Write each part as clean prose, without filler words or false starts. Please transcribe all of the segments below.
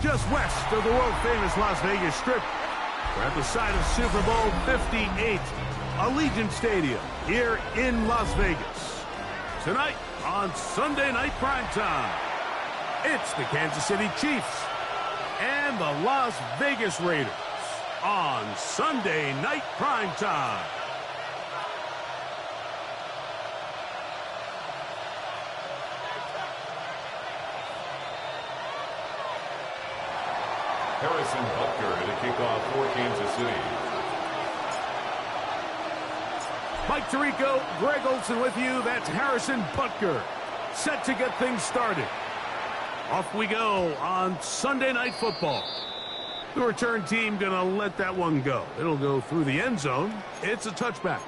Just west of the world-famous Las Vegas Strip, we're at the site of Super Bowl 58, Allegiant Stadium, here in Las Vegas. Tonight, on Sunday Night Primetime, it's the Kansas City Chiefs and the Las Vegas Raiders on Sunday Night Primetime. Harrison Butker to kick off for Kansas City. Mike Tirico, Greg Olson with you. That's Harrison Butker, set to get things started. Off we go on Sunday Night Football. The return team going to let that one go. It'll go through the end zone. It's a touchback.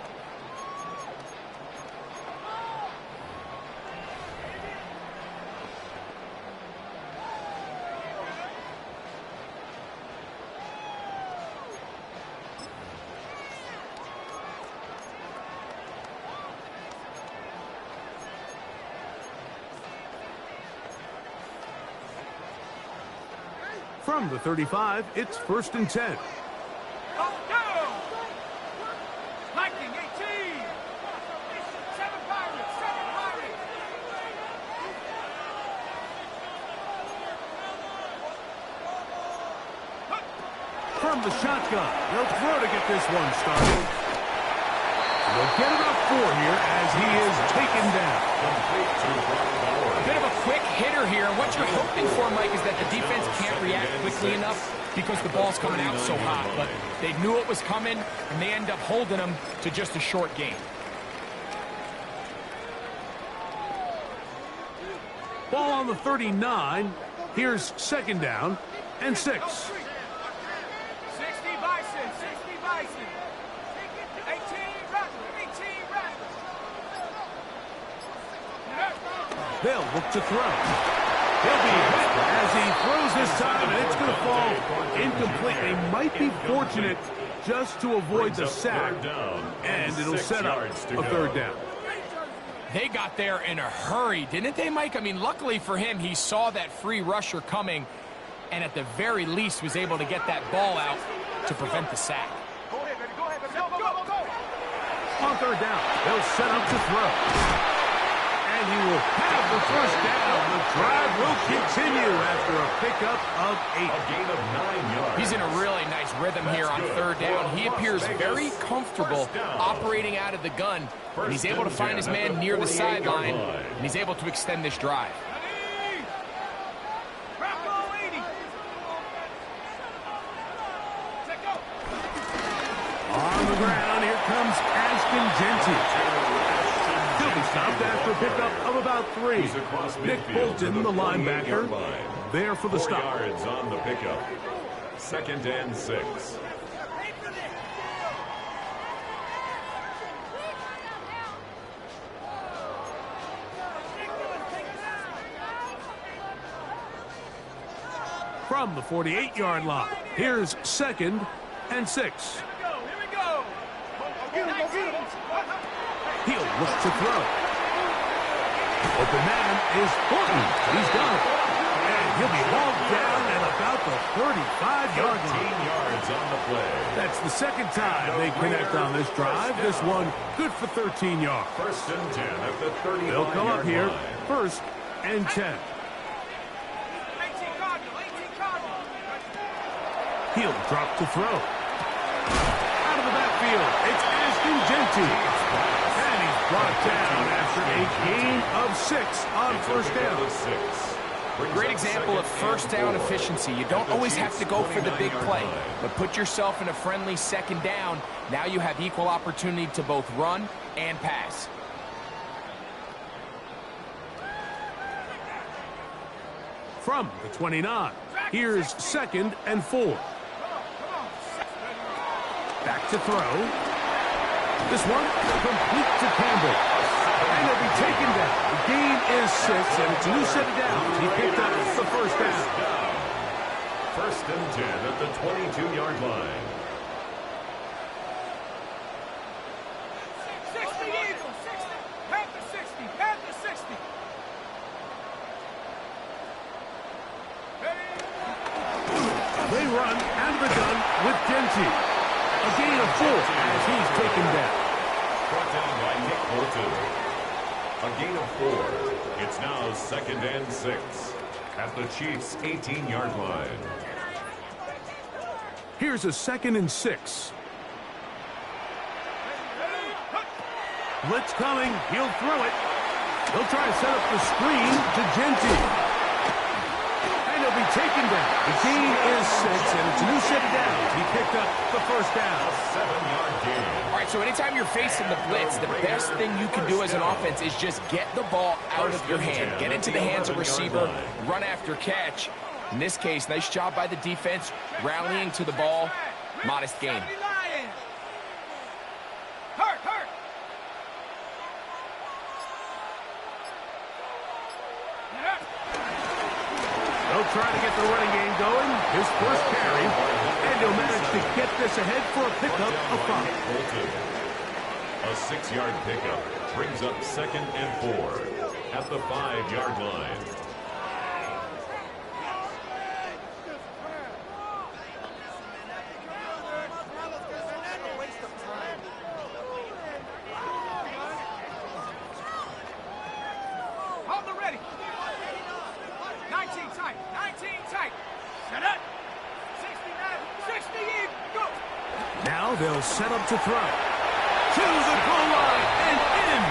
From the 35, it's 1st and 10. Lightning 18. 7 Pirates. 7 Pirates. From the shotgun, they'll throw to get this one started. They'll get about 4 here as he is taken down. A bit of a quick hitter here. What you're hoping for, Mike, is that the defense can't react quickly enough because the ball's coming out so hot. But they knew it was coming, and they end up holding them to just a short game. Ball on the 39. Here's second down and 6. 60 Bison. 60 Bison. 18 Rattler. 18 Rattler. They'll look to throw. He'll be hit as he throws this time, and it's going to fall incomplete. They might be fortunate just to avoid the sack, and it'll set up a third down. They got there in a hurry, didn't they, Mike? I mean, luckily for him, he saw that free rusher coming, and at the very least was able to get that ball out to prevent the sack. Go ahead, baby. Go ahead, baby. Go, go, go, go. On third down, they'll set up to throw. And he will have the first down. The drive will continue after a pickup of 8. A gain of 9 yards. He's in a really nice rhythm here on third down. He appears very comfortable operating out of the gun, and he's able to find his man near the sideline, and he's able to extend this drive. Bravo 80. Let go. On the ground, here comes Ashton Genty. He'll be stopped after a pickup of about 3. Nick Bolton, the linebacker, there for the 4 stop. yards on the pickup. 2nd and 6. From the 48-yard line, here's 2nd and 6. Here we go. He'll look to throw. Open man is Horton. He's got it. And he'll be hauled down at about the 35-yard line. 13 yards on the play. That's the second time they connect on this drive. This one good for 13 yards. 1st and 10 at the 35-yard They'll come up here, line. 1st and 10. 18 Cardinal. 18 Cardinal. He'll drop to throw. Out of the backfield, it's Ashton Genty. And he's brought down after a gain of 6 on first down. Great example of first down efficiency. You don't always have to go for the big play, but put yourself in a friendly second down. Now you have equal opportunity to both run and pass. From the 29, here's 2nd and 4. Back to throw. This one complete to Campbell. And he'll be taken down. The gain is 6, and it's a new set of downs. He picked up the first down. 1st and 10 at the 22-yard line. 60 Eagles. 60. Panther 60. Panther 60. They run out of the gun with Genty. A gain of 4 as he's taken down. Brought down by Nick Bolton. A gain of 4. It's now 2nd and 6 at the Chiefs' 18-yard line. Here's a 2nd and 6. Blitz coming. He'll throw it. He'll try to set up the screen to Genty. And he'll be taken down. The gain is 6, and it's a new set of downs. He picked up the first down. 7-yard gain. All right, so anytime you're facing the blitz, the best thing you can do as an offense is just get the ball out of your hand. Get into the hands of receiver, run after catch. In this case, nice job by the defense, rallying to the ball. Modest gain. Hurt, hurt. They'll try to get the running game going. His first carry. And he'll manage to get this ahead for a pickup of 5. A 6-yard pickup brings up 2nd and 4 at the 5-yard line. they'll set up to throw. To the goal line and in.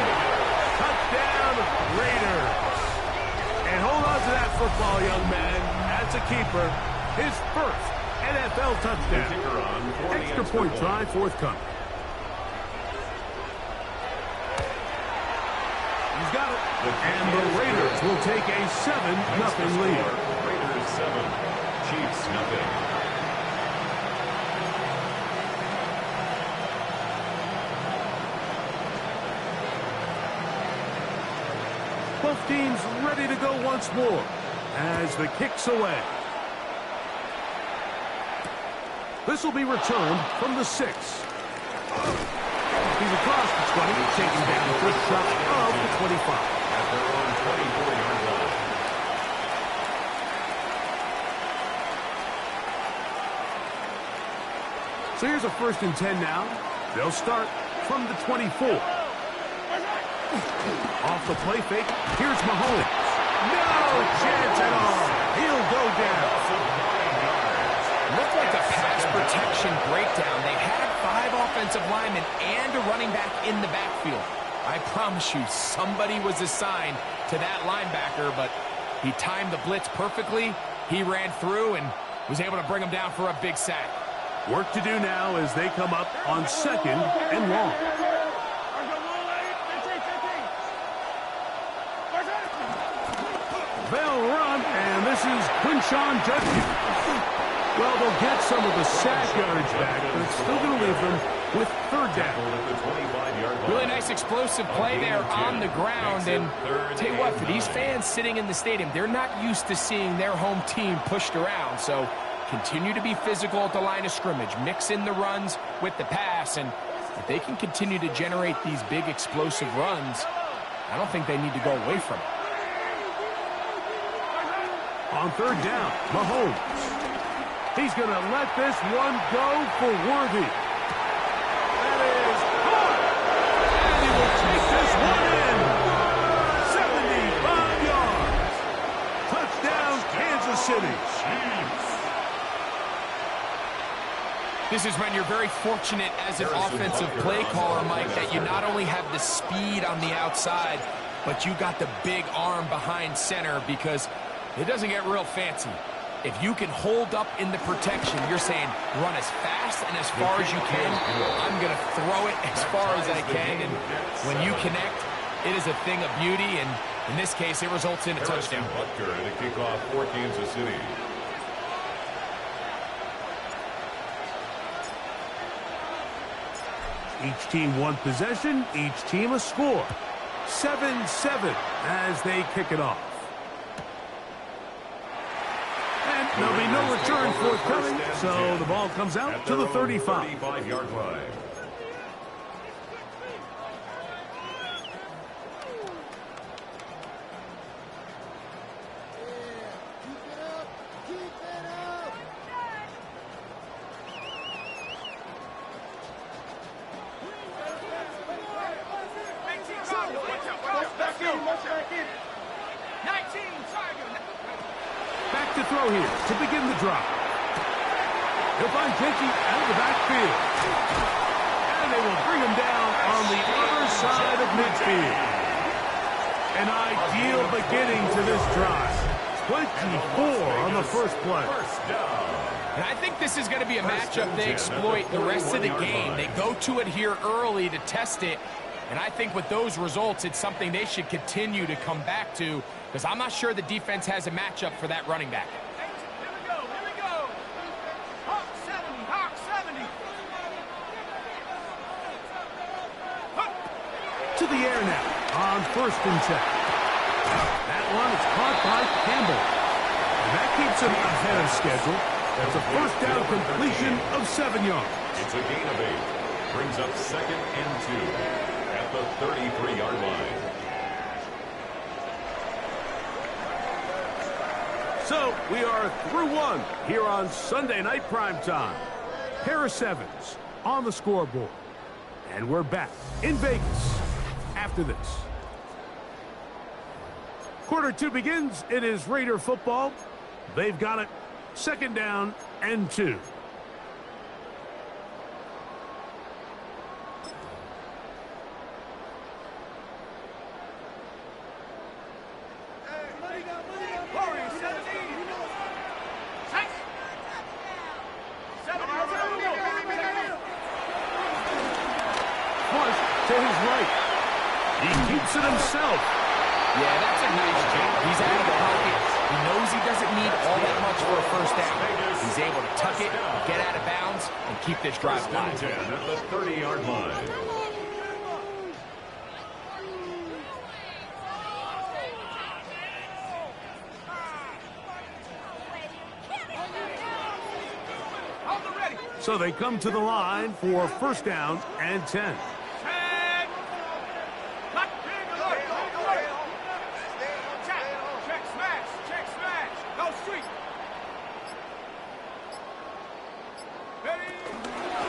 Touchdown, Raiders. And hold on to that football, young man. That's a keeper. His first NFL touchdown. Extra point try forthcoming. He's got it. And the Raiders will take a 7-0 lead. Raiders 7, Chiefs nothing. Both teams ready to go once more as the kick's away. This will be returned from the 6. He's across the 20, taking down the first shot of the 25. At their own 24-yard line. So here's a 1st and 10 now. They'll start from the 24. Off the play fake, here's Mahomes. No chance at all. He'll go down. Looked like a pass protection breakdown. They had 5 offensive linemen and a running back in the backfield. I promise you, somebody was assigned to that linebacker, but he timed the blitz perfectly. He ran through and was able to bring him down for a big sack. Work to do now as they come up on 2nd and long. They'll run, and this is Quinshawn Judkins. Well, they'll get some of the sack yardage back, but it's still going to leave them with 3rd down. Really nice explosive play there on the ground. And tell you what, for these fans sitting in the stadium, they're not used to seeing their home team pushed around. So continue to be physical at the line of scrimmage. Mix in the runs with the pass. And if they can continue to generate these big explosive runs, I don't think they need to go away from it. On 3rd down, Mahomes. He's going to let this one go for Worthy. That is caught. And he will take this one in. 75 yards. Touchdown, Kansas City. This is when you're very fortunate as an offensive play caller, Mike, that you not only have the speed on the outside, but you got the big arm behind center, because it doesn't get real fancy. If you can hold up in the protection, you're saying run as fast and as far as you can. I'm going to throw it as far as I can. And when you connect, it is a thing of beauty. And in this case, it results in a touchdown. Butker to kick off for Kansas City. Each team one possession, each team a score. 7-7 as they kick it off. And there'll be no return forthcoming, so the ball comes out to the 35. 35-yard line. Back to throw here to begin the drive. He'll find Jenky out of the backfield. And they will bring him down on the other side of midfield. An ideal beginning to this drive. 24 on the first play. And I think this is going to be a matchup they exploit the rest of the game. They go to it here early to test it. And I think with those results, it's something they should continue to come back to, because I'm not sure the defense has a matchup for that running back. Here we go. Hawk 70. To the air now on 1st and 10. That one is caught by Campbell. And that keeps him ahead of schedule. That's a 1st down completion of 7 yards. It's a gain of 8. Brings up 2nd and 2. At the 33-yard line. So we are through one here on Sunday Night Primetime. Harris Evans on the scoreboard. And we're back in Vegas after this. Quarter 2 begins. It is Raider football. They've got it. 2nd down and 2. his right. He keeps it himself. Yeah, that's a nice jump. He's out of the pocket. He knows he doesn't need all that much for a first down. He's able to tuck it, get out of bounds, and keep this drive alive. 10 at the 30-yard line. So they come to the line for first down and 10. Check smash. Go street.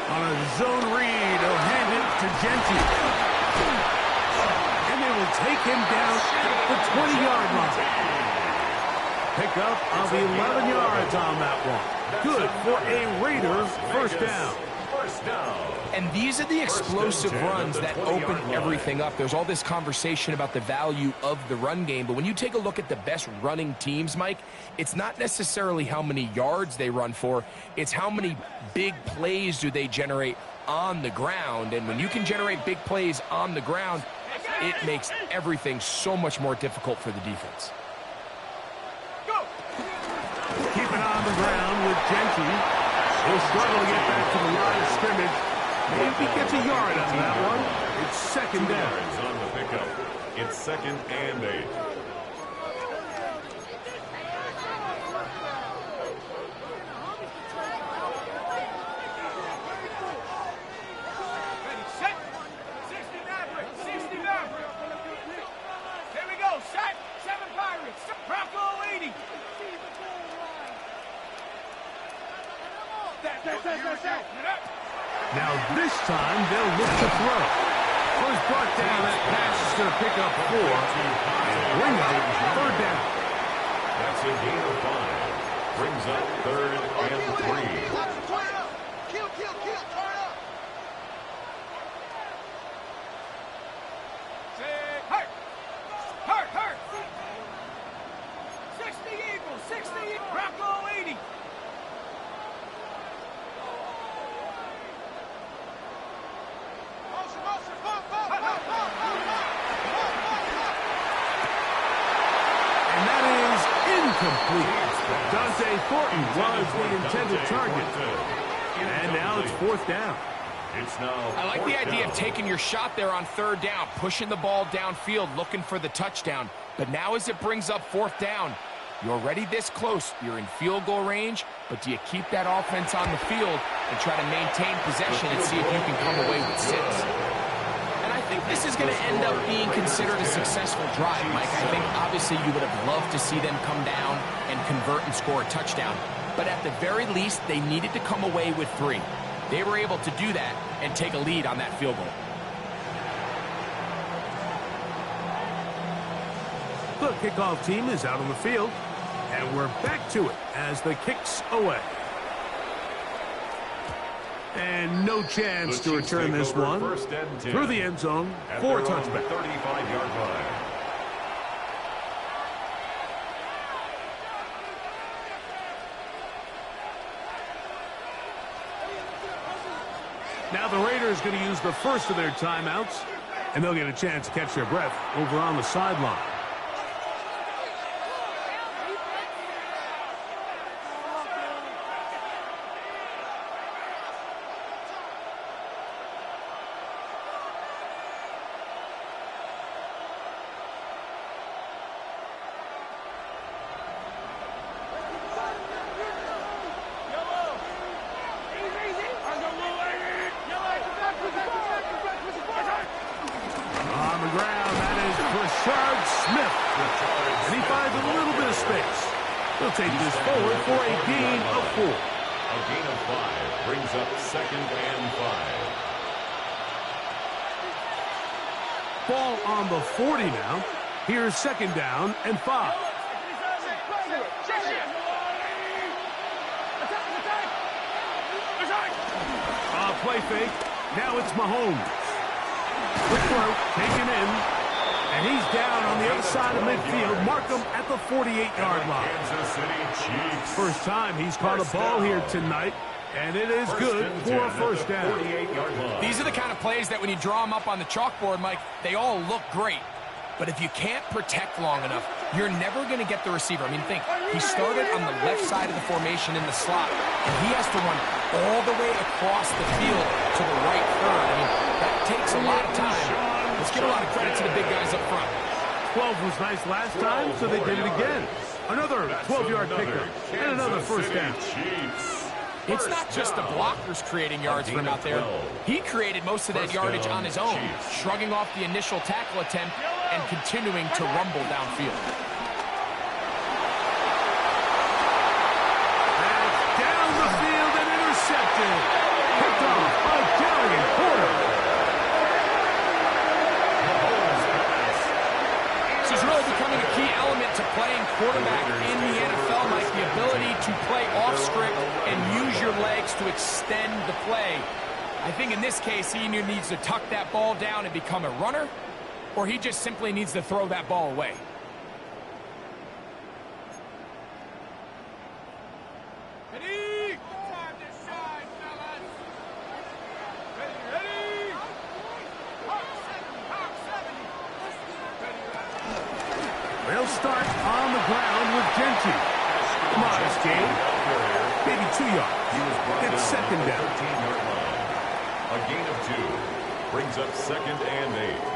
On a zone read, he'll hand it to Genty. And they will take him down at the 20-yard line. Pickup of 11 yards on that one. Good for a Raiders first down. And these are the explosive runs that open everything up. There's all this conversation about the value of the run game, but when you take a look at the best running teams, Mike, it's not necessarily how many yards they run for, it's how many big plays do they generate on the ground. And when you can generate big plays on the ground, it makes everything so much more difficult for the defense. Keep it on the ground with Genty. He'll struggle to get back to the line of scrimmage. Maybe he gets a yard on that one. It's second down. Yards on the pickup. It's 2nd and 8. Ready, set. 60 Maverick. 60 Maverick. Here we go. Set. 7 Pirates. Bronco 80. Now this time they'll look to throw. First brought down, that pass is going to pick up 4 and bring up third down. That's a gain of 5. Brings up 3rd and 3. Hurt. 60 Eagles. 60 Bronco 80. Incomplete. Dante Thornton was the intended target. And now it's fourth down. It's now I like the idea of taking your shot there on third down, pushing the ball downfield, looking for the touchdown. But now as it brings up fourth down, you're already this close. You're in field goal range, but do you keep that offense on the field and try to maintain possession and see if you can come away with 6? I think this is going to end up being considered a successful drive, Mike. I think obviously you would have loved to see them come down and convert and score a touchdown. But at the very least, they needed to come away with 3. They were able to do that and take a lead on that field goal. The kickoff team is out on the field, and we're back to it as the kick's away. And no chance to return this one through the end zone for a touchback. 35-yard line. Now the Raiders going to use the first of their timeouts, and they'll get a chance to catch their breath over on the sideline. He'll take this forward for a gain of 4. A gain of 5 brings up 2nd and 5. Ball on the 40 now. Here's 2nd down and 5. Play fake. Now it's Mahomes. Quick throw, taken in. And he's down on the other side of midfield. Mark him at the 48-yard line. Kansas City Chiefs. First time he's caught a ball here tonight. And it is good for a first down. These are the kind of plays that when you draw them up on the chalkboard, Mike, they all look great. But if you can't protect long enough, you're never going to get the receiver. I mean, think, he started on the left side of the formation in the slot, and he has to run all the way across the field to the right third. I mean, that takes a lot of time. Let's give a lot of credit to the big guys up front. 12 was nice last time, so they did it again. Another 12-yard pickup and another first down. It's not just the blockers creating yards for him out there. He created most of that yardage on his own, shrugging off the initial tackle attempt and continuing to rumble downfield. That's down the field and intercepted. Picked off by Darian Porter. This is really becoming a key element to playing quarterback in the NFL, Mike, the ability to play off script and use your legs to extend the play. I think in this case, he either needs to tuck that ball down and become a runner, or he just simply needs to throw that ball away. Ready? Time to shine, fellas. Ready? Hawk 70. They'll start on the ground with Genty. Modest gain. Maybe 2 yards. It's second down. 13-yard line. A gain of 2 brings up 2nd and 8.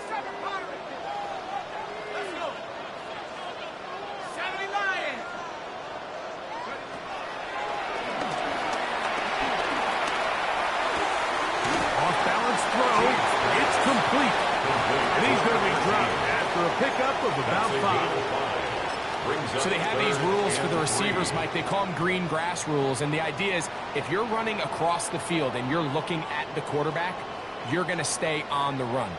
Seven Pirates. Let's go. 70 Lions. Off-balance throw. It's complete. And he's going to be dropped after a pickup of about 5. So they have these rules for the receivers, Mike. They call them green grass rules. And the idea is if you're running across the field and you're looking at the quarterback, you're going to stay on the run.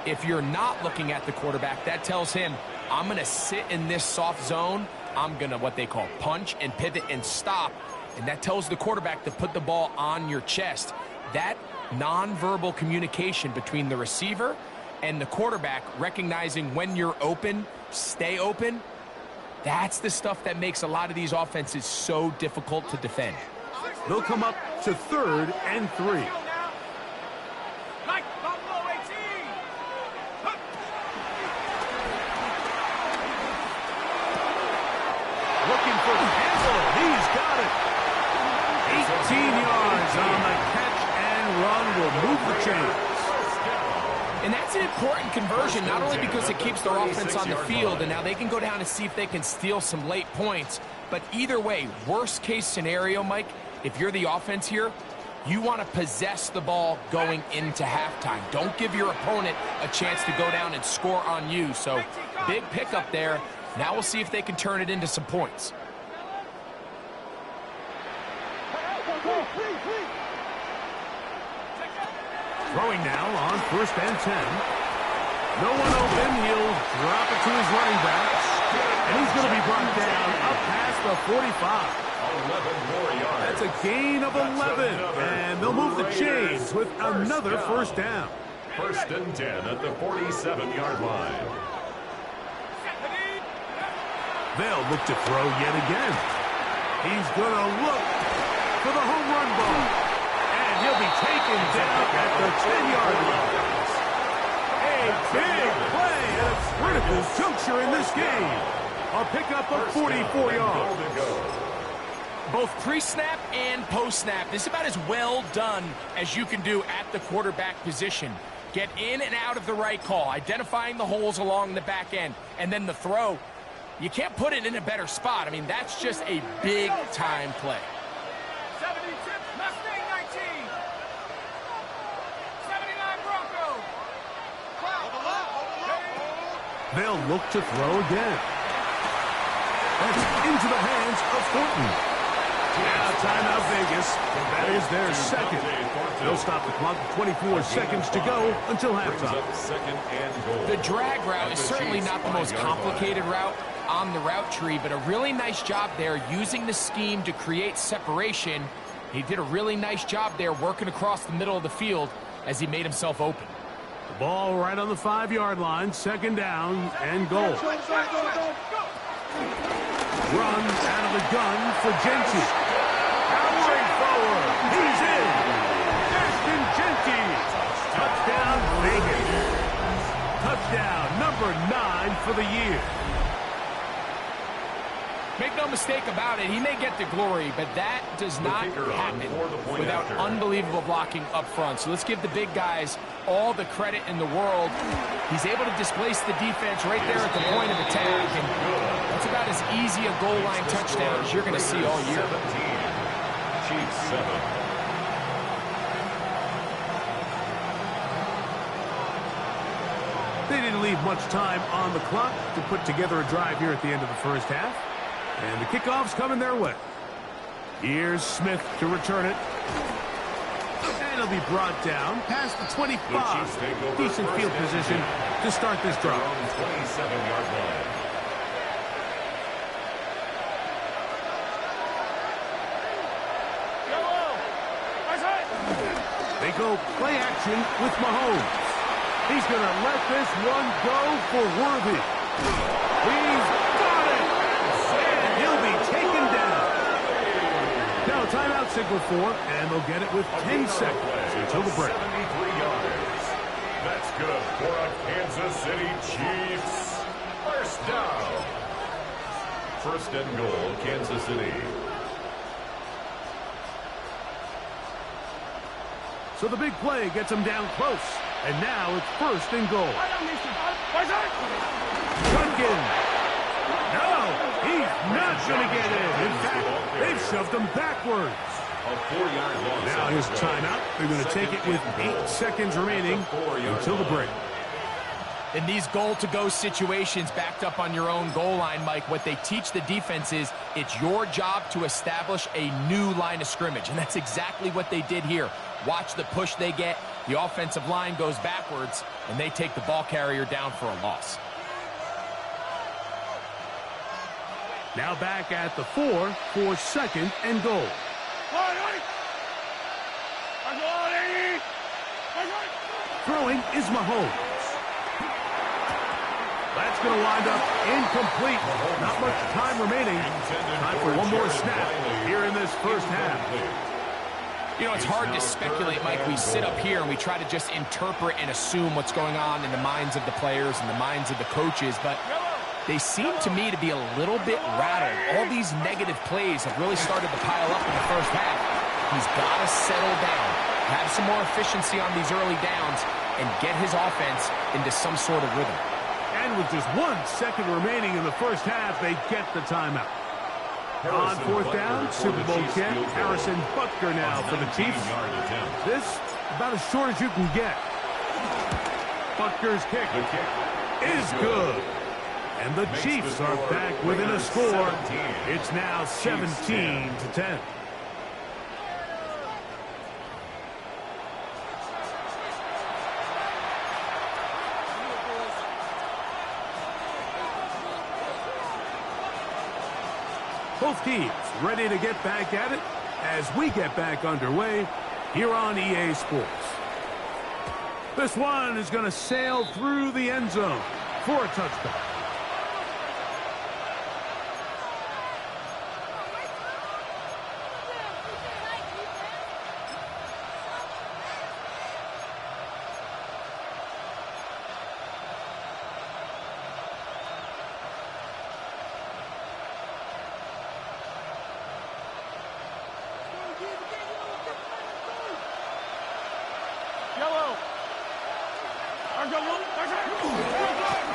If you're not looking at the quarterback, that tells him, I'm going to sit in this soft zone. I'm going to what they call punch and pivot and stop. And that tells the quarterback to put the ball on your chest. That nonverbal communication between the receiver and the quarterback, recognizing when you're open, stay open, that's the stuff that makes a lot of these offenses so difficult to defend. They'll come up to 3rd and 3. Like Buffalo 18. Looking for Campbell. He's got it. 18 yards on the catch and run will move the chains. And that's an important conversion, not only because it keeps their offense on the field, and now they can go down and see if they can steal some late points. But either way, worst case scenario, Mike, if you're the offense here, you want to possess the ball going into halftime. Don't give your opponent a chance to go down and score on you. So big pickup there. Now we'll see if they can turn it into some points. Throwing now on 1st and 10. No one open. He'll drop it to his running backs. And he's going to be brought down up past the 45. 11 more yards. That's a gain of 11. And they'll move the chains with another first down. 1st and 10 at the 47-yard line. They'll look to throw yet again. He's going to look for the home run ball. And he'll be taken down at the 10-yard line. A big play at a critical juncture in this game. A pickup of 44 yards. Both pre-snap and post-snap, this is about as well done as you can do at the quarterback position. Get in and out of the right call, identifying the holes along the back end, and then the throw. You can't put it in a better spot. I mean, that's just a big-time play. 76, Mustang 19. 79 Broncos. They'll look to throw again. That's into the hands of Thornton. Now timeout Vegas. That is their second. They'll stop the clock with 24 seconds to go until halftime. The drag route is certainly not the most complicated route on the route tree, but a really nice job there using the scheme to create separation. He did a really nice job there working across the middle of the field as he made himself open. The ball right on the 5-yard line, second down and goal. Run out of the gun for Genti. Powering forward. He's in. Ashton Genti. Touchdown, Vegas. Touchdown, number 9 for the year. Make no mistake about it, he may get the glory, but that does not happen without unbelievable blocking up front. So let's give the big guys all the credit in the world. He's able to displace the defense right there at the point of attack, and that's about as easy a goal line touchdown as you're going to see all year. Chiefs 7. They didn't leave much time on the clock to put together a drive here at the end of the first half. And the kickoff's coming their way. Here's Smith to return it. And he'll be brought down past the 25. Decent field position to start this drive. 27-yard line. They go play action with Mahomes. He's going to let this one go for Worthy. He's got it. And he'll be taken down. Now timeout signal for, and they'll get it with 10 seconds until the break. 73 yards. That's good for a Kansas City Chiefs. First down. First and goal, Kansas City. So the big play gets him down close. And now it's first and goal. Duncan. No, he's not going to get in. In fact, they've shoved him backwards. A 4-yard loss. Now his timeout. They're going to take it with 8 seconds remaining until the break. In these goal-to-go situations backed up on your own goal line, Mike, what they teach the defense is it's your job to establish a new line of scrimmage, and that's exactly what they did here. Watch the push they get. The offensive line goes backwards, and they take the ball carrier down for a loss. Now back at the 4 for second and goal. Throwing is Mahomes. That's going to wind up incomplete. Not much time remaining. Time for one more snap here in this first half. You know, it's hard to speculate, Mike. We sit up here and we try to just interpret and assume what's going on in the minds of the players and the minds of the coaches, but they seem to me to be a little bit rattled. All these negative plays have really started to pile up in the first half. He's got to settle down, have some more efficiency on these early downs, and get his offense into some sort of rhythm. And with just 1 second remaining in the first half, they get the timeout. On fourth down, Super Bowl champ Harrison Butker now for the Chiefs. This about as short as you can get. Butker's kick is good. And the Chiefs are back within a score. It's now 17-10. Both teams ready to get back at it as we get back underway here on EA Sports. This one is going to sail through the end zone for a touchdown.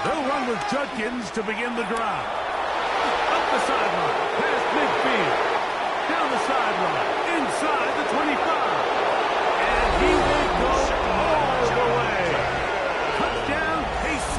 They'll run with Judkins to begin the drive. Up the sideline, past midfield, down the sideline, inside the 25. And he will go all the way. Touchdown, KC.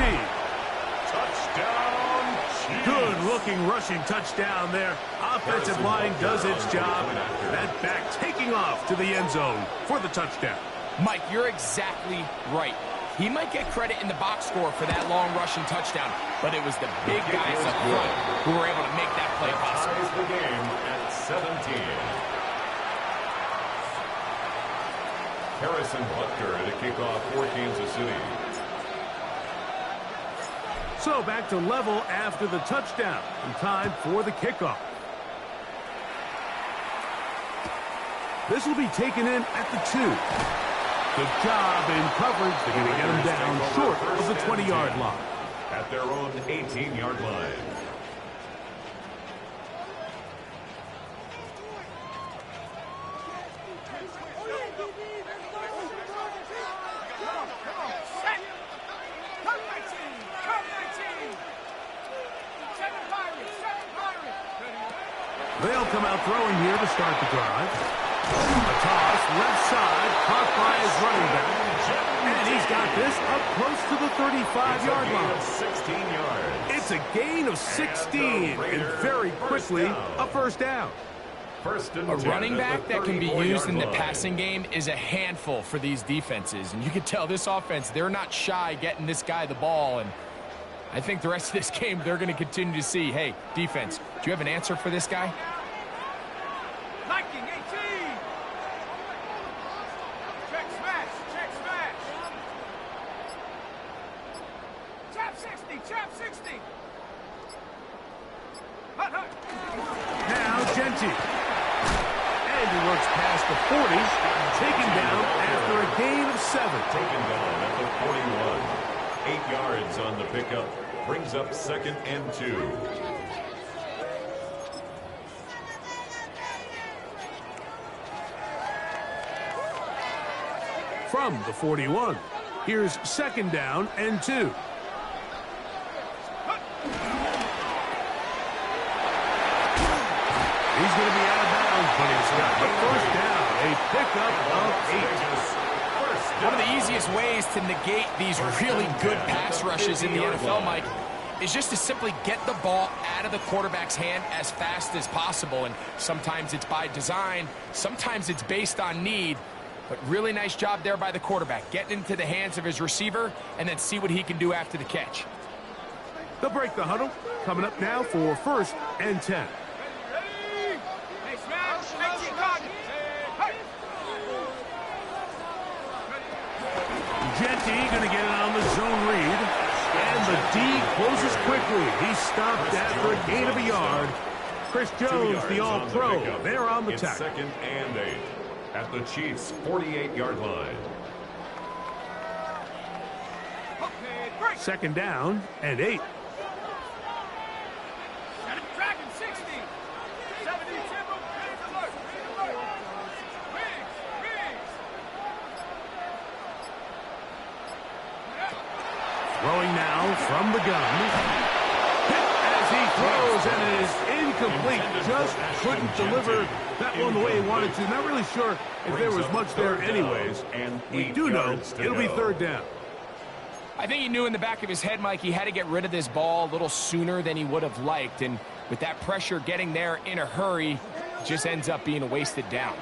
Touchdown, Chiefs. Good look looking rushing touchdown there. Offensive line does its job. That back taking off to the end zone for the touchdown. Mike, you're exactly right. He might get credit in the box score for that long rushing touchdown, but it was the big guys up front who were able to make that play possible. The game at 17. Harrison Butker to kick off for Kansas City. So back to level after the touchdown. And time for the kickoff. This will be taken in at the 2. Good job in coverage. They're going to get him down short of the 20-yard line. At their own 18-yard line. They'll come out throwing here to start the drive. A toss, left side, caught by his running back. And he's got this up close to the 35-yard line. 16 yards. It's a gain of 16, and very quickly, a first down. A running back that can be used in the passing game is a handful for these defenses. And you can tell this offense, they're not shy getting this guy the ball. And I think the rest of this game, they're going to continue to see, hey, defense, do you have an answer for this guy? Liking 18. Check smash. Check smash. Chop 60. Chop 60. Hut, hut. Now Genty. And he works past the 40, taken down after a gain of 7. Taken down at the 41. 8 yards on the pickup. Brings up 2nd and 2. From the 41, here's 2nd down and 2. He's going to be out of bounds, but he's got the first down. A pickup of 8. One of the easiest ways to negate these really good pass rushes in the NFL, Mike, is just to simply get the ball out of the quarterback's hand as fast as possible. And sometimes it's by design, sometimes it's based on need. But really nice job there by the quarterback, getting into the hands of his receiver and then see what he can do after the catch. They'll break the huddle. Coming up now for 1st and 10. Hey, smash. 18 target. Hey. Genty going to get it on the zone read. And the D closes quickly. He's stopped after a gain of a yard. Chris Jones, the All-Pro, there on the tackle. 2nd and 8 at the Chiefs' 48-yard line. 2nd down and 8. Dragon 60. 70 Timber. Alert. Riggs. Throwing now from the gun. Hit as he throws, and it is incomplete. Just couldn't deliver that one the way he wanted to. Not really sure if there was much there anyways. We do know it'll be 3rd down. I think he knew in the back of his head, Mike, he had to get rid of this ball a little sooner than he would have liked. And with that pressure getting there in a hurry, it just ends up being a wasted down.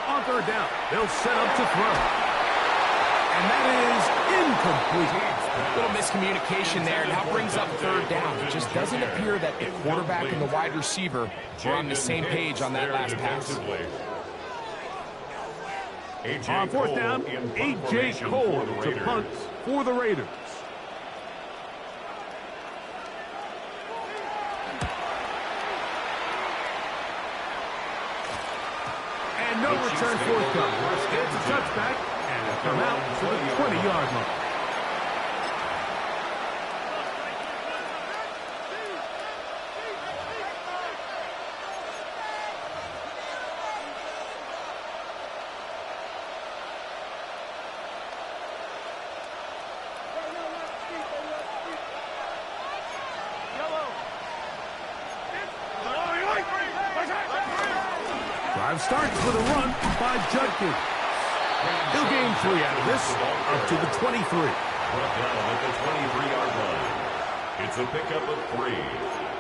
On 3rd down, they'll set up to throw. And that is incomplete. Little miscommunication there. Now brings up 3rd down. It just doesn't appear that the quarterback and the wide receiver are on the same page on that last pass. On 4th down, A.J. Cole to punt for the Raiders. And no return forthcoming. It's a touchback, and it'll come out to the 20-yard line. Drive starts with a run by Judkins. He'll gain 3 out of this, up to the 23. Brought down at the 23-yard line. It's a pickup of 3.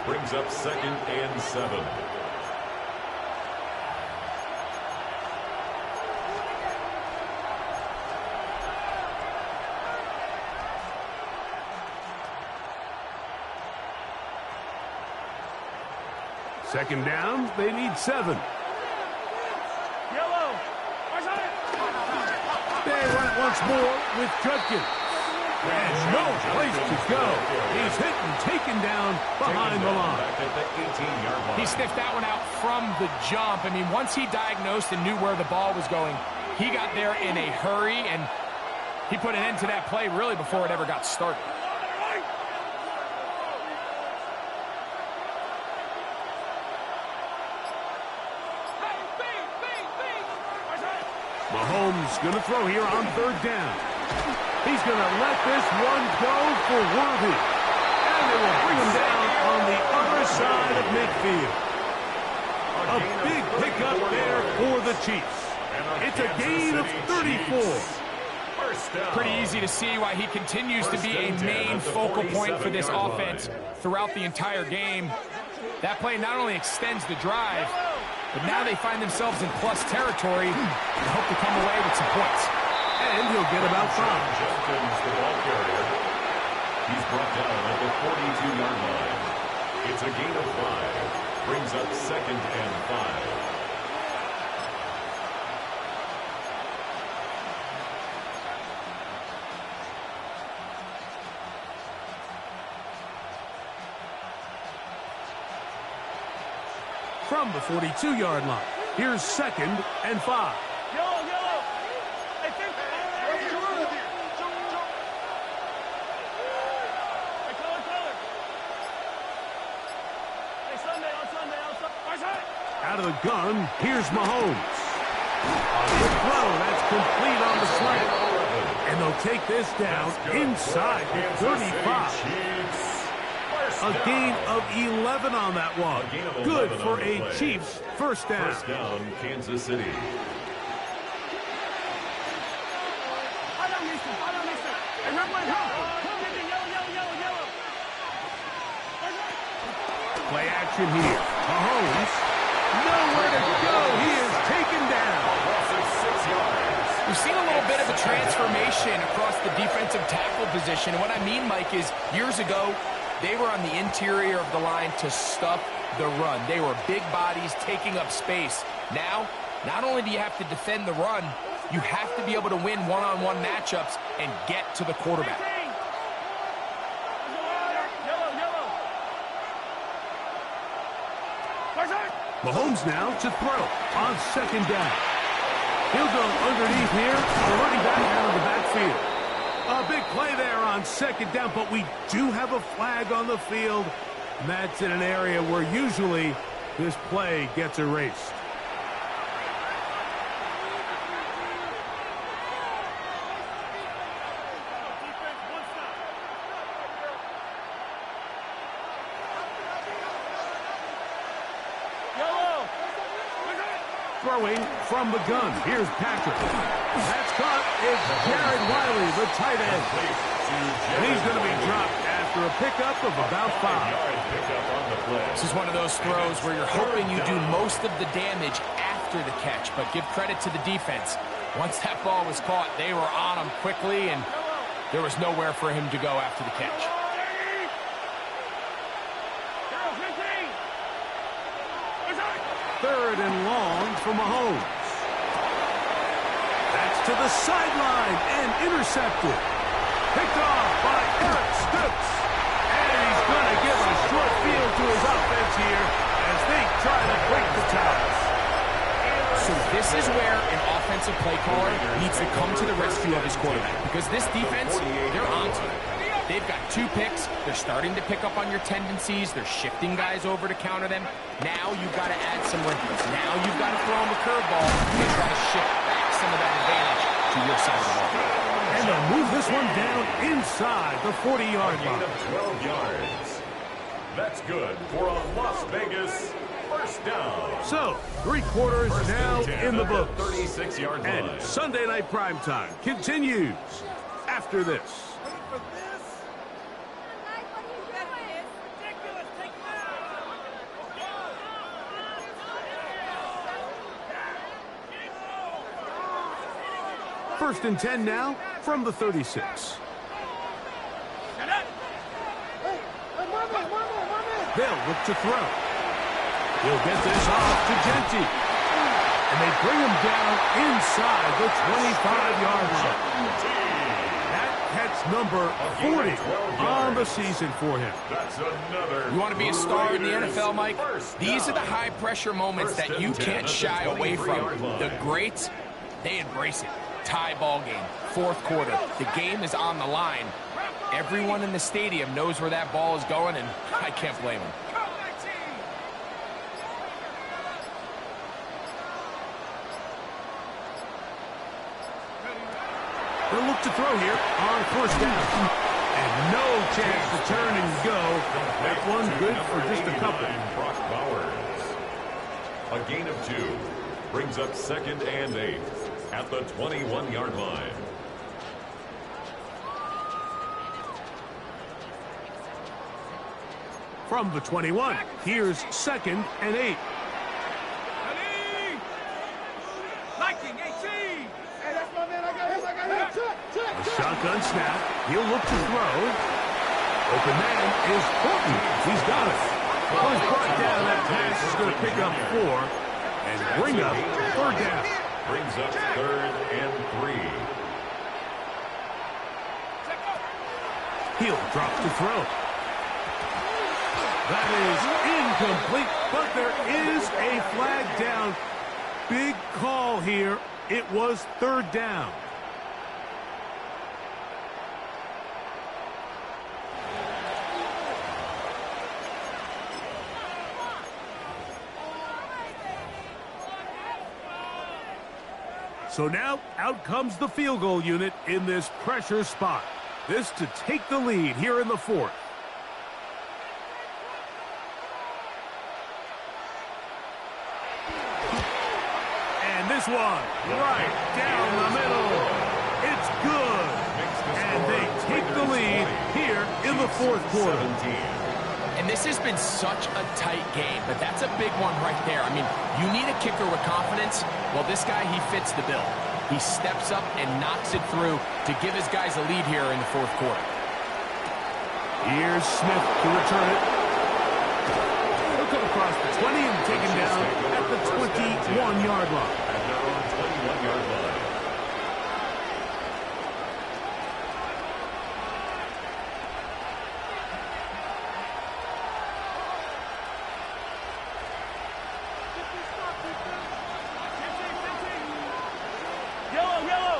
Brings up 2nd and 7. Second down, they need 7. Yellow. They run it once more with Judkins. And no place to go. He's hit and taken down behind the line. Back at the 18-yard line. He sniffed that one out from the jump. I mean, once he diagnosed and knew where the ball was going, he got there in a hurry, and he put an end to that play really before it ever got started. Mahomes going to throw here on 3rd down. He's going to let this one go for Worthy. And they will bring him down on the other side of midfield. A big pickup there for the Chiefs. It's a gain of 34. Pretty easy to see why he continues to be a main focal point for this offense throughout the entire game. That play not only extends the drive, but now they find themselves in plus territory and hope to come away with some points. And he'll get about 5. Judkins, the ball carrier. He's brought down at the 42-yard line. It's a gain of 5. Brings up 2nd and 5. From the 42-yard line, here's 2nd and 5. Yellow. I think. Hey, color. Hey, Sunday. Out of the gun, here's Mahomes. On the throw, that's complete on the slant. And they'll take this down inside the 35. A gain of 11 on that one. Good for a Chiefs first down. First down, Kansas City. Play action here. Mahomes, nowhere to go. He is taken down. We've seen a little bit of a transformation across the defensive tackle position. And what I mean, Mike, is years ago, they were on the interior of the line to stuff the run. They were big bodies taking up space. Now, not only do you have to defend the run, you have to be able to win one-on-one matchups and get to the quarterback. Mahomes now to throw on 2nd down. He'll go underneath here. The running back out of the backfield. A big play there on 2nd down, but we do have a flag on the field. And that's in an area where usually this play gets erased. Throwing from the gun. Here's Patrick. That's caught. It's Jared Wiley, the tight end. And he's going to be dropped after a pickup of about 5. This is one of those throws where you're hoping you do most of the damage after the catch, but give credit to the defense. Once that ball was caught, they were on him quickly, and there was nowhere for him to go after the catch. 3rd and long for Mahomes. That's to the sideline and intercepted. Picked off by Eric Stokes. And he's going to give a short field to his offense here as they try to break the ties. So this is where an offensive play caller needs to come to the rescue of his quarterback, because this defense, they're on to it. They've got 2 picks. They're starting to pick up on your tendencies. They're shifting guys over to counter them. Now you've got to add some wrinkles. Now you've got to throw them a curveball and try to shift back some of that advantage to your side of the ball. And they'll move this one down inside the 40-yard line. Gain of 12 yards. That's good for a Las Vegas First down. So, 3 quarters First now and 10 in the at books. 36-yard line. And Sunday Night Primetime continues after this. First and 10 now from the 36. They'll look to throw. He'll get this off to Genti. And they bring him down inside the 25-yard line. That catch number 40 on the season for him. That's another. You want to be a star in the NFL, Mike? These are the high-pressure moments that you can't shy away from. The greats, they embrace it. Tie ball game, 4th quarter. The game is on the line. Everyone in the stadium knows where that ball is going, and I can't blame them. They'll look to throw here on 1st down. And no chance to turn and go. That one good for just a couple. Brock Bowers. A gain of 2 brings up 2nd and 8 at the 21-yard line. From the 21, here's 2nd and 8. Liking 18. Hey, that's my man. I got him. A shotgun snap. He'll look to throw. Open man is Horton. He's got it. Well, he's brought down. That pass is going to pick up 4 and bring up 3rd down. Brings up 3rd and 3. He'll drop to throw. That is incomplete, but there is a flag down. Big call here. It was 3rd down. So now, out comes the field goal unit in this pressure spot. This to take the lead here in the 4th. And this one, right down the middle. It's good. And they take the lead here in the 4th quarter. And this has been such a tight game, but that's a big one right there. I mean, you need a kicker with confidence. Well, this guy, he fits the bill. He steps up and knocks it through to give his guys a lead here in the 4th quarter. Here's Smith to return it. He'll come across the 20 and taken down at the 21-yard line. At their own 21-yard line. Yellow.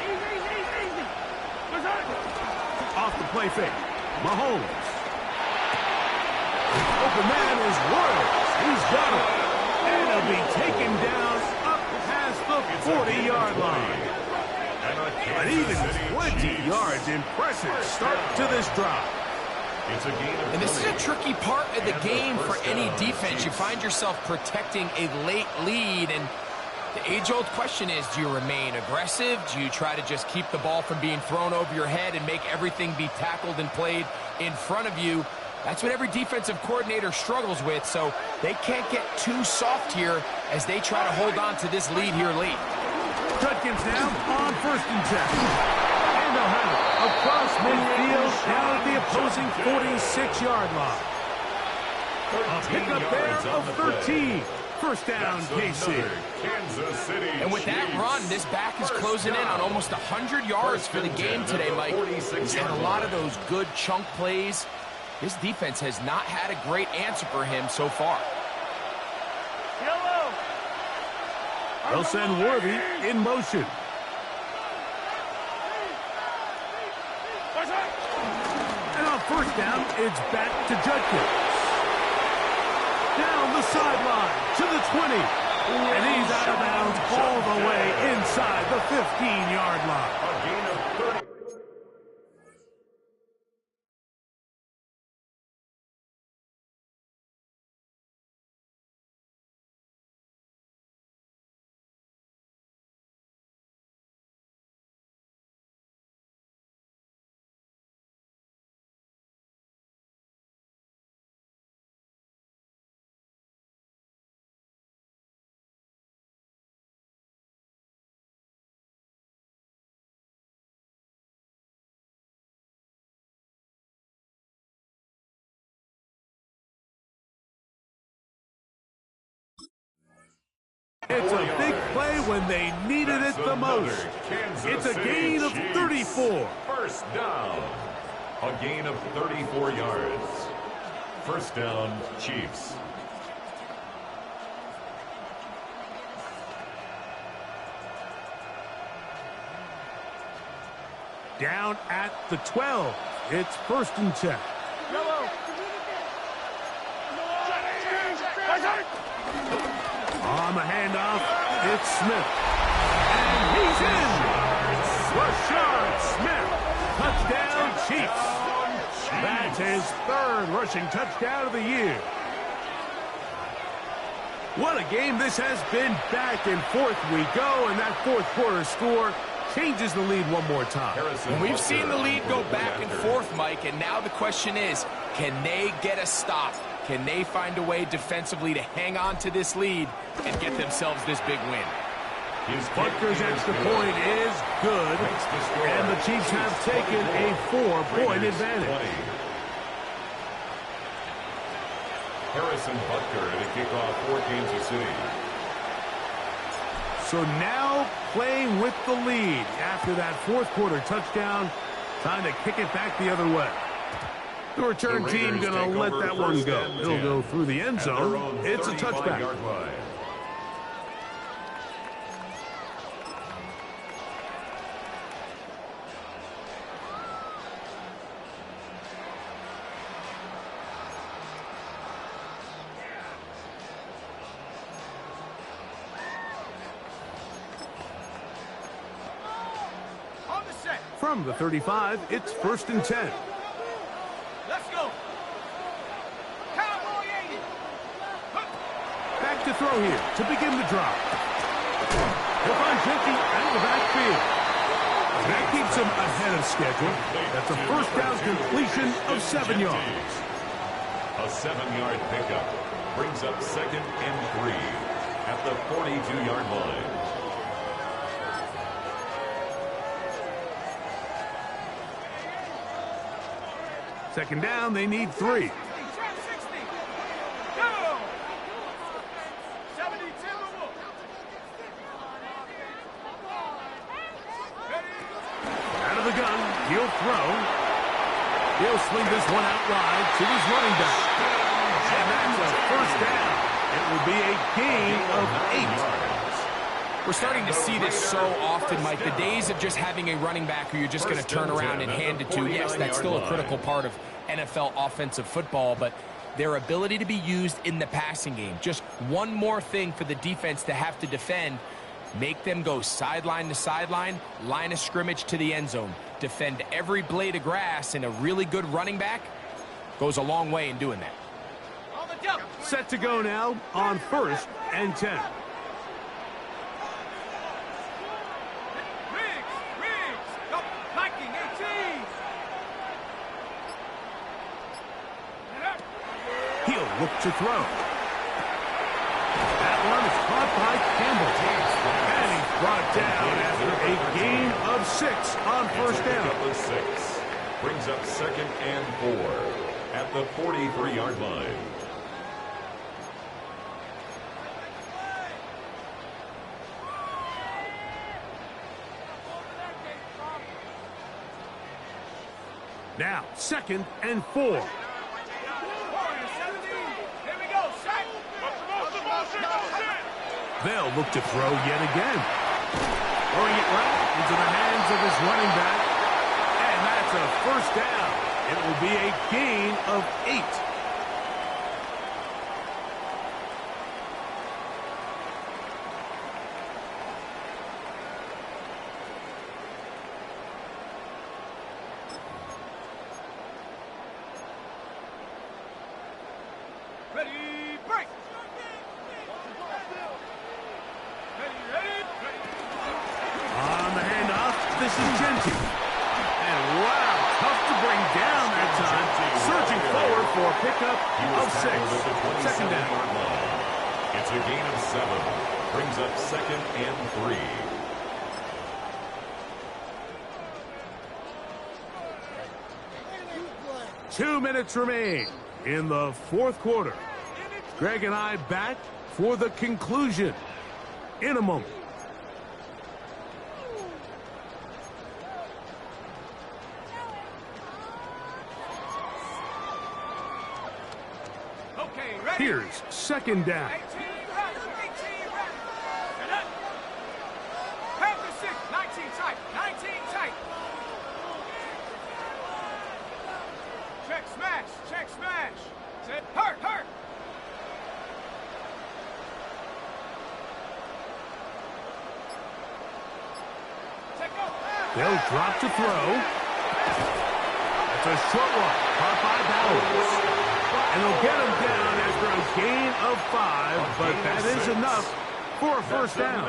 Easy. Off the play fake. Mahomes. Open man is Royals. He's got it. And he'll be taken down up past the 40-yard line. But even 20 yards. Impressive start to this drive. It's a gain of And this is 3. a tricky part of the game for any defense. You find yourself protecting a late lead, and the age-old question is, do you remain aggressive? Do you try to just keep the ball from being thrown over your head and make everything be tackled and played in front of you? That's what every defensive coordinator struggles with, so they can't get too soft here as they try to hold on to this lead here late. Judkins now on 1st and 10. And they'll have it across midfield down at the opposing 46-yard line. A pickup there of 13. 1st down, KC. Kansas City And with that Chiefs. run, this back is closing in on almost 100 yards for the game today, Mike. He's had a lot of those good chunk plays. This defense has not had a great answer for him so far. Yellow. They'll send Worthy in motion. And on 1st down, it's back to Judkins. Down the sideline to the 20. And he's out of bounds all the way inside the 15-yard line. A gain of 30. It's a big play when they needed it the most. It's a gain of 34. First down. A gain of 34 yards. First down, Chiefs. Down at the 12. It's 1st and 10. On the handoff, it's Smith. And he's in. Rashard Smith. Touchdown, Chiefs. That's his 3rd rushing touchdown of the year. What a game this has been. Back and forth we go, and that 4th quarter score changes the lead one more time. And we've seen the lead go back and forth, Mike, and now the question is, can they get a stop? Can they find a way defensively to hang on to this lead and get themselves this big win? Butker's extra point is good, and the Chiefs have taken a 4-point advantage. Harrison Butker to kick off for Kansas City. So now playing with the lead after that 4th quarter touchdown, time to kick it back the other way. The return team going to let that one go. It'll go through the end zone. It's a touchback. From the 35, it's 1st and 10. Let's go. Cowboy 80. Back to throw here to begin the drive. He'll find Jenky out of the backfield. That keeps him ahead of schedule. That's a 1st down completion of 7 yards. A 7-yard pickup brings up 2nd and 3 at the 42-yard line. Second down, they need 3. Go. 72. Out of the gun, he'll throw. He'll sling this one out wide to his running back. And that's a 1st down. It will be a gain of 8. We're starting to see this so often, Mike. The days of just having a running back who you're just going to turn around and hand it to, yes, that's still a critical part of NFL offensive football, but their ability to be used in the passing game, just one more thing for the defense to have to defend, make them go sideline to sideline, line of scrimmage to the end zone, defend every blade of grass, and a really good running back goes a long way in doing that. Set to go now on 1st and 10. He'll look to throw. That one is caught by Campbell. And he's brought down after a gain of 6 on 1st down. 6 brings up 2nd and 4 at the 43-yard line. Now, 2nd and 4. They'll look to throw yet again. Throwing it right into the hands of his running back. And that's a 1st down. It will be a gain of 8. Ready, break. On the handoff, this is Genty. And wow, tough to bring down that time. Searching forward for a pickup of 6. 2nd down. It's a gain of 7. Brings up 2nd and 3. Two minutes remain in the 4th quarter. Greg and I back for the conclusion. in a moment. Okay, ready? Here's second down. 18 reps, 18 reps. Set up. Half the 6, 19 tight, 19 tight. Check smash, check smash. Set, hurt, hurt. Take go. They'll drop to throw. That's a short one, caught by Bowers. And they'll get him down after a gain of 5, but that is enough for a first down.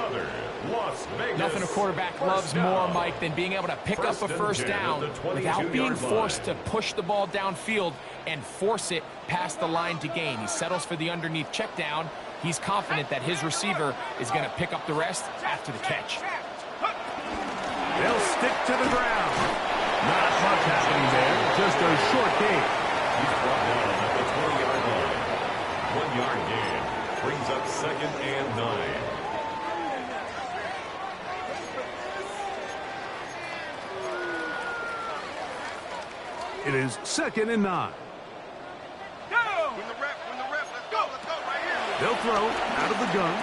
Nothing a quarterback loves more, Mike, than being able to pick up a first down without being forced to push the ball downfield and force it past the line to gain. He settles for the underneath check down. He's confident that his receiver is going to pick up the rest after the catch. They'll stick to the ground. Not much happening there, just a short gain. He's brought down at the 20-yard line. 1-yard gain brings up 2nd and 9. It is 2nd and 9. Go! Win the rep, let's go right here. They'll throw out of the gun.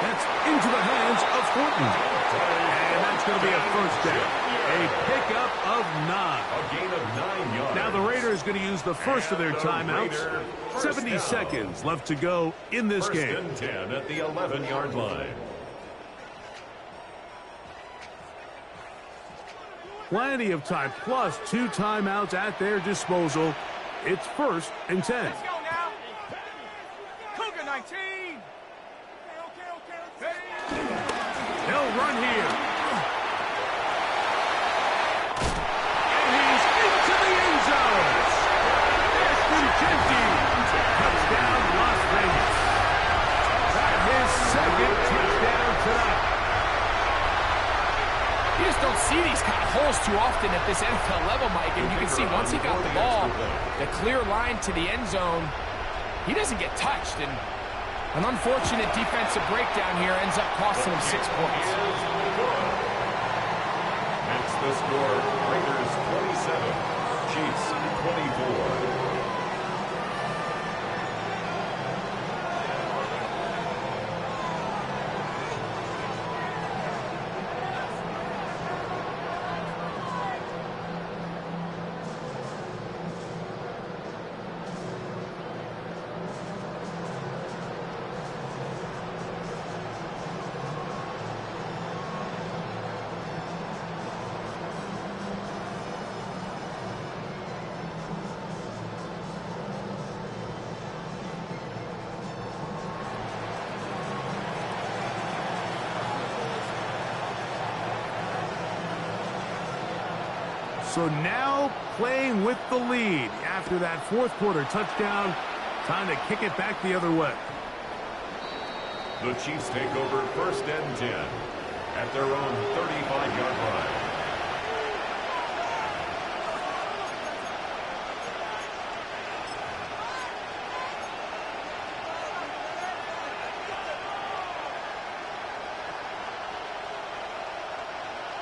That's into the hands of Horton. And that's going to be a first down. A pickup of 9. A gain of 9 yards. Now the Raiders going to use the first of their timeouts. 70 seconds left to go in this game. First and 10 at the 11-yard line. Plenty of time, plus 2 timeouts at their disposal. It's 1st and 10. Let's go now. Cougar 19. They'll run here. And he's into the end zone. Ashton Genty. Touchdown, Las Vegas. Got his 2nd touchdown tonight. You just don't see these kind of holes too often at this NFL level, Mike. And you can see once he got the ball, the clear line to the end zone, he doesn't get touched. And an unfortunate defensive breakdown here ends up costing him 6 points. It's the score. Raiders 27, Chiefs 24. So now playing with the lead after that 4th quarter touchdown. Time to kick it back the other way. The Chiefs take over 1st and 10 at their own 35-yard line.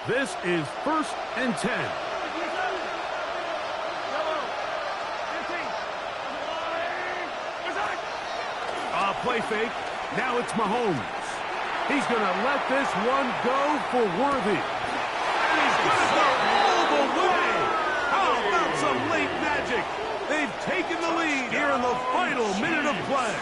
This is 1st and 10. Play fake. Now it's Mahomes. He's going to let this one go for Worthy. And he's going to go all the way. How about some late magic? They've taken the lead here in the final minute of play.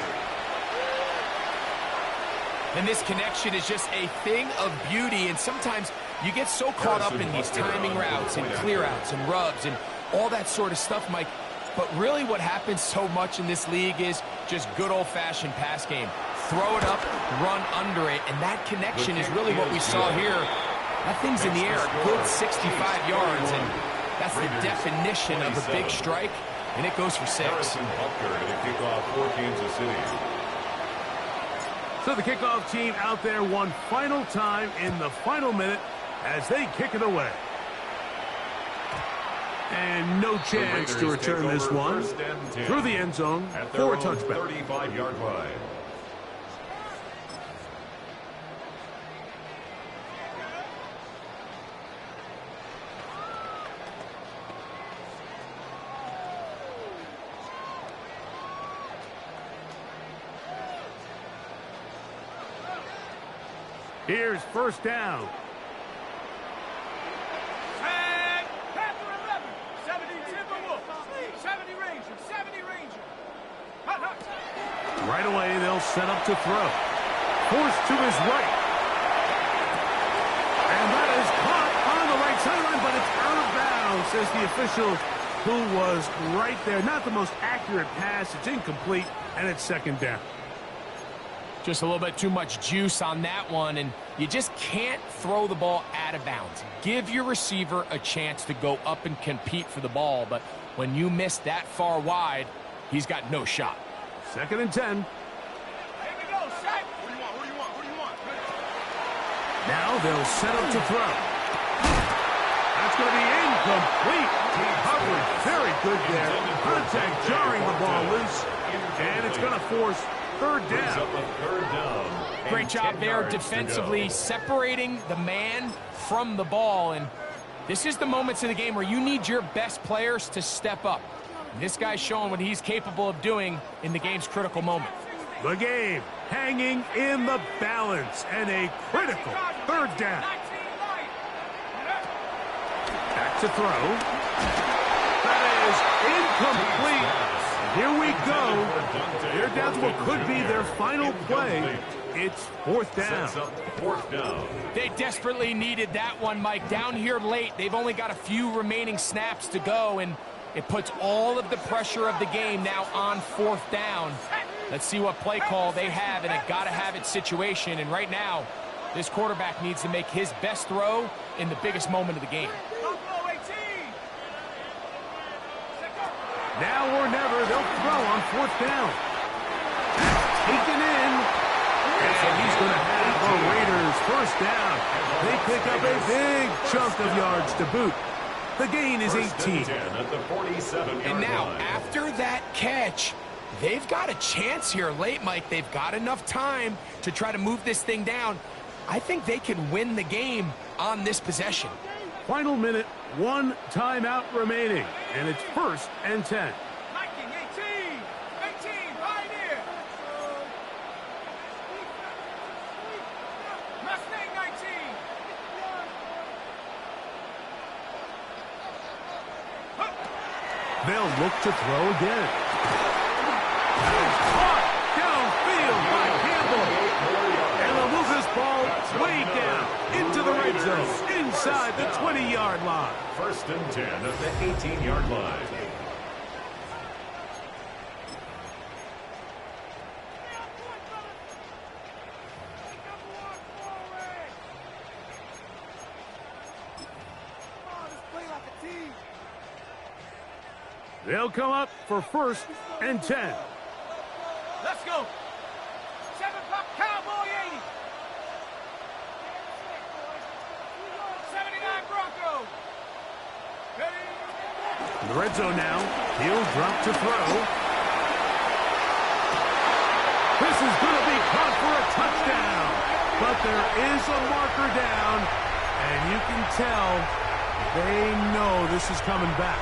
And this connection is just a thing of beauty. And sometimes you get so caught up in these timing routes and clear outs and rubs and all that sort of stuff, Mike. But really what happens so much in this league is just good old-fashioned pass game. Throw it up, run under it, and that connection is really what we saw here. That thing's in the air a good 65 yards, and that's the definition of a big strike, and it goes for 6. Harrison Butker to kick off for Kansas City. So the kickoff team out there one final time in the final minute as they kick it away. And no chance to return this one through the end zone for a touchback. 35-yard line. Here's first down. And Panther 11, 70 Timberwolves, 70 Rangers, 70 Rangers. Hut, hut. Right away, they'll set up to throw. Forced to his right. And that is caught on the right sideline, but it's out of bounds, says the official who was right there. Not the most accurate pass. It's incomplete, and it's second down. Just a little bit too much juice on that one, and you just can't throw the ball out of bounds. Give your receiver a chance to go up and compete for the ball, but when you miss that far wide, he's got no shot. Second and 10. Here we go, set. What do you want? What do you want? What do you want? Now they'll set up to throw. That's going to be incomplete. Coverage very good there. Contact jarring the ball loose, and it's going to force third down. Great job there defensively, separating the man from the ball. And this is the moments in the game where you need your best players to step up. This guy's showing what he's capable of doing in the game's critical moment. The game hanging in the balance, and a critical third down. Back to throw. That is incomplete. Here we go. They're down to what could be their final play. It's fourth down. They desperately needed that one, Mike. Down here late, they've only got a few remaining snaps to go, and it puts all of the pressure of the game now on fourth down. Let's see what play call they have in a gotta-have-it situation. And right now, this quarterback needs to make his best throw in the biggest moment of the game. Now or never, they'll throw on fourth down. That's taken in. And he's going to have the Raiders first down. They pick up a big chunk of yards to boot. The gain is 18. And now, after that catch, they've got a chance here late, Mike. They've got enough time to try to move this thing down. I think they can win the game on this possession. Final minute, one timeout remaining, and it's first and 10. Viking 18, Pioneer. Mustang 19. They'll look to throw again. Caught downfield by Campbell. And they'll move this ball way down into the red zone, inside the 20-yard line. First and 10 at the 18-yard line. They'll come up for first and 10. Let's go. 7 o'clock, Cowboy 80. 79 Bronco. Ready? In the red zone now. He'll drop to throw. This is going to be caught for a touchdown. But there is a marker down, and you can tell they know this is coming back.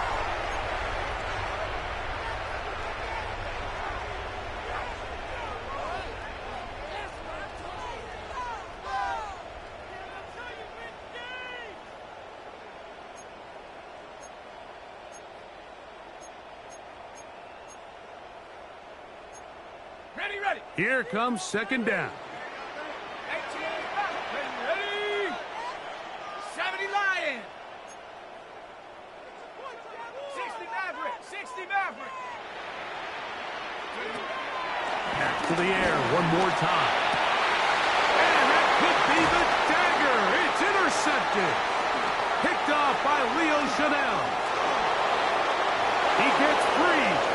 Ready. Here comes second down. 18, ready. 70 Lion. 60 Maverick. 60 Maverick. Back to the air one more time. And that could be the dagger. It's intercepted. Picked off by Leo Chanel. He gets free.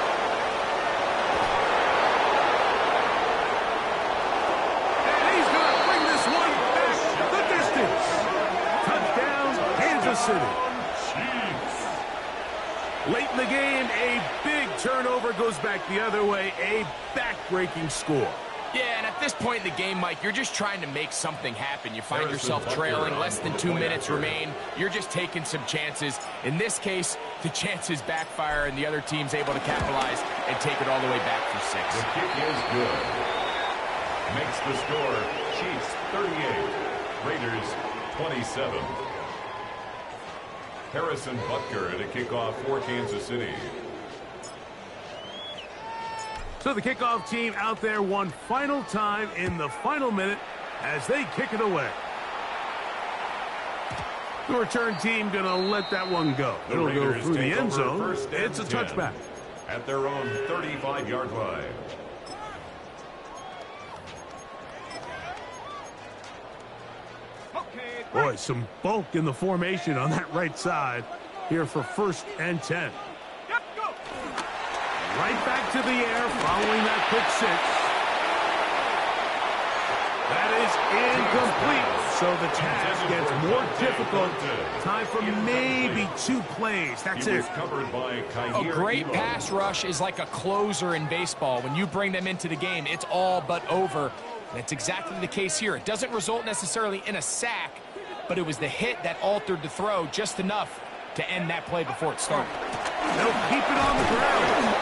City. Late in the game, a big turnover goes back the other way, a back-breaking score. Yeah, and at this point in the game, Mike, you're just trying to make something happen. You find yourself trailing, less than 2 minutes remain. You're just taking some chances. In this case, the chances backfire, and the other team's able to capitalize and take it all the way back for 6. The kick is good. Makes the score Chiefs 38, Raiders 27. Harrison Butker to kick off for Kansas City. So the kickoff team out there one final time in the final minute as they kick it away. The return team going to let that one go. It'll go through the end zone. It's a touchback. At their own 35-yard line. Boy, some bulk in the formation on that right side here for 1st and 10. Right back to the air following that quick 6. That is incomplete. So the task gets more difficult. Time for maybe 2 plays. That's it. A great pass rush is like a closer in baseball. When you bring them into the game, it's all but over. That's exactly the case here. It doesn't result necessarily in a sack, but it was the hit that altered the throw just enough to end that play before it started. They'll keep it on the ground.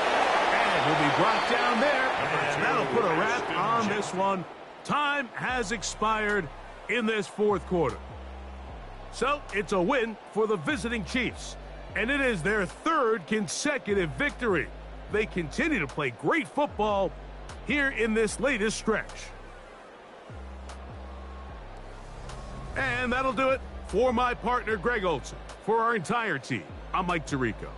And he'll be brought down there. And that'll put a wrap on this one. Time has expired in this 4th quarter. So it's a win for the visiting Chiefs. And it is their 3rd consecutive victory. They continue to play great football here in this latest stretch. And that'll do it for my partner, Greg Olson. For our entire team, I'm Mike Tirico.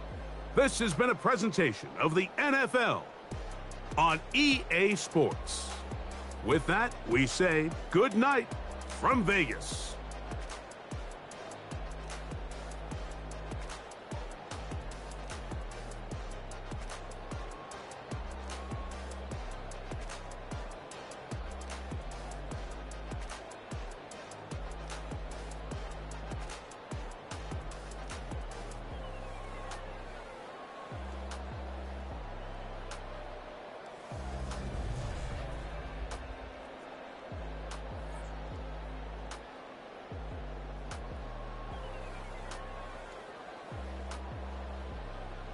This has been a presentation of the NFL on EA Sports. With that, we say good night from Vegas.